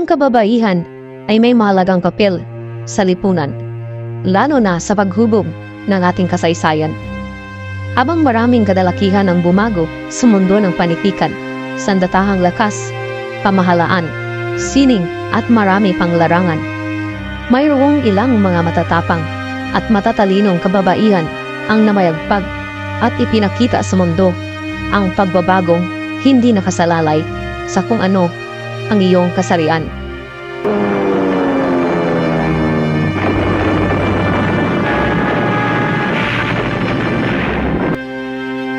Ang kababaihan ay may mahalagang papel sa lipunan, lalo na sa paghubog ng ating kasaysayan. Habang maraming kadalakihan ang bumago sa mundo ng panitikan, sandatahang lakas, pamahalaan, sining at marami pang larangan, mayroong ilang mga matatapang at matatalinong kababaihan ang namayagpag at ipinakita sa mundo ang pagbabagong hindi nakasalalay sa kung ano ang iyong kasarian.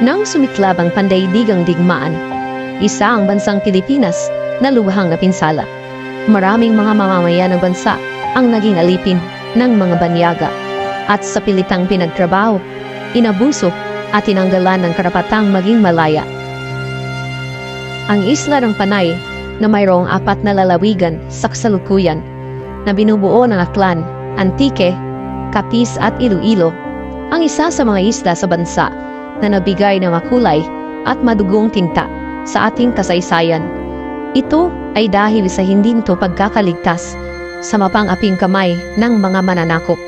Nang sumiklab ang pandaigdigang digmaan, isa ang bansang Pilipinas na lubhang napinsala. Maraming mga mamamayan ng bansa ang naging alipin ng mga banyaga at sa pilitang pinagtrabaho, inabuso at tinanggalan ng karapatang maging malaya. Ang isla ng Panay na mayroong 4 na lalawigan sa kasalukuyan na binubuo ng Aklan, Antique, Capiz at Iloilo, ang isa sa mga isla sa bansa na nabigay ng makulay at madugong tinta sa ating kasaysayan. Ito ay dahil sa hindi nito pagkakaligtas sa mapang-aping kamay ng mga mananakop.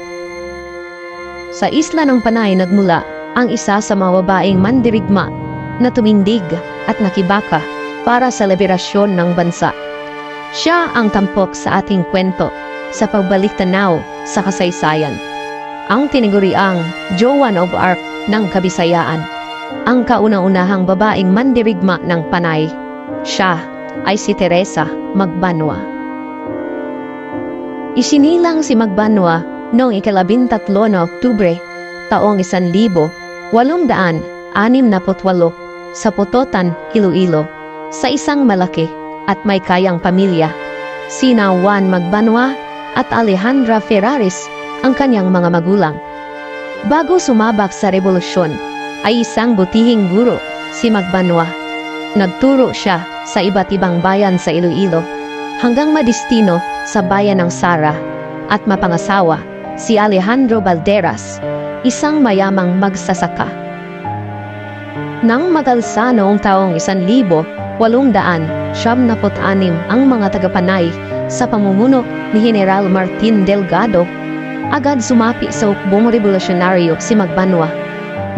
Sa isla ng Panay nagmula ang isa sa mga babaeng mandirigma na tumindig at nakibaka para sa liberasyon ng bansa. Siya ang tampok sa ating kwento sa pagbalik-tanaw sa kasaysayan. Ang tinaguriang Joan of Arc ng Kabisayaan, ang kauna-unahang babaeng mandirigma ng Panay. Siya ay si Teresa Magbanua. Isinilang si Magbanua noong 13 na Oktubre taong 1868 sa Pototan, Iloilo, sa isang malaki at may kayang pamilya. Sina Juan Magbanua at Alejandra Ferraris ang kanyang mga magulang. Bago sumabak sa revolusyon, ay isang butihing guro si Magbanua. Nagturo siya sa iba't ibang bayan sa Iloilo hanggang madistino sa bayan ng Sara at mapangasawa si Alejandro Valderas, isang mayamang magsasaka. Nang magalsa noong taong 1876 ang mga taga-Panay sa pamumuno ni General Martin Delgado, agad sumapi sa hukbong revolusyonaryo si Magbanua.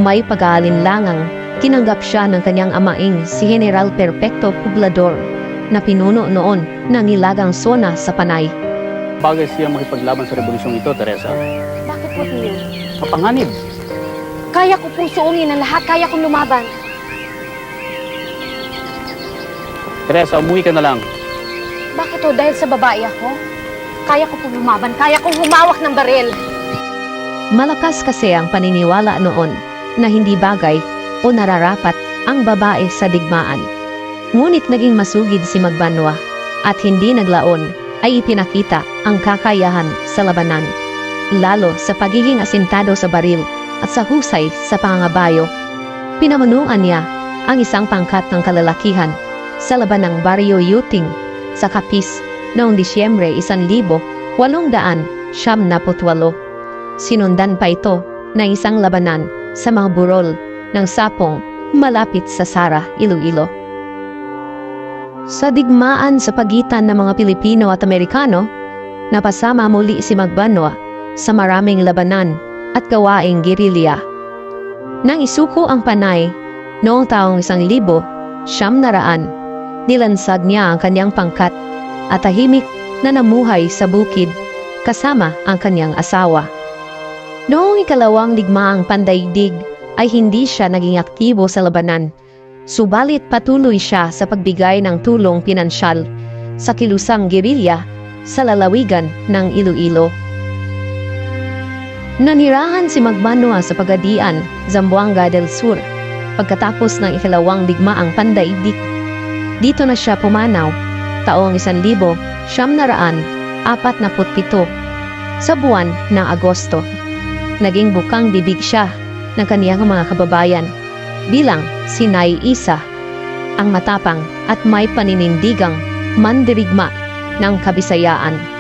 May pag-aalinlangang tinanggap siya ng kanyang amaing si General Perpetuo Poblador na pinuno noon ng nilagang sona sa Panay. Bagay siya makipaglaban sa revolusyong ito, Teresa. Bakit po hindi? Mapanganib. Kaya ko pong suungin ang lahat. Kaya kong lumaban. Teresa, umuwi ka na lang. Bakit o? Dahil sa babae ako? Kaya ko pong lumaban. Kaya kong humawak ng baril. Malakas kasi ang paniniwala noon na hindi bagay o nararapat ang babae sa digmaan. Ngunit naging masugid si Magbanua at hindi naglaon ay ipinakita ang kakayahan sa labanan, lalo sa pagiging asintado sa baril at sa husay sa pangangabayo. Pinamunuan niya ang isang pangkat ng kalalakihan sa laban ng Barrio Yuting sa Capiz noong Disyembre 1878. Sinundan pa ito ng isang labanan sa mga burol ng Sapong malapit sa Sara, Iloilo. Sa digmaan sa pagitan ng mga Pilipino at Amerikano, napasama muli si Magbanua sa maraming labanan at gawaing gerilya. Nang isuko ang Panay noong taong 1900, nilansag niya ang kanyang pangkat at tahimik na namuhay sa bukid kasama ang kanyang asawa. Noong ikalawang digmaang pandaigdig ay hindi siya naging aktibo sa labanan, subalit patuloy siya sa pagbigay ng tulong pinansyal sa kilusang gerilya sa lalawigan ng Iloilo. Nanirahan si Magbanua sa Pagadian, Zamboanga del Sur pagkatapos ng ikalawang digmaang pandaigdig. Dito na siya pumanaw taong 1947 sa buwan ng Agosto. Naging bukang bibig siya ng kaniyang mga kababayan bilang si Nay Isa, ang matapang at may paninindigang mandirigma ng Kabisayaan.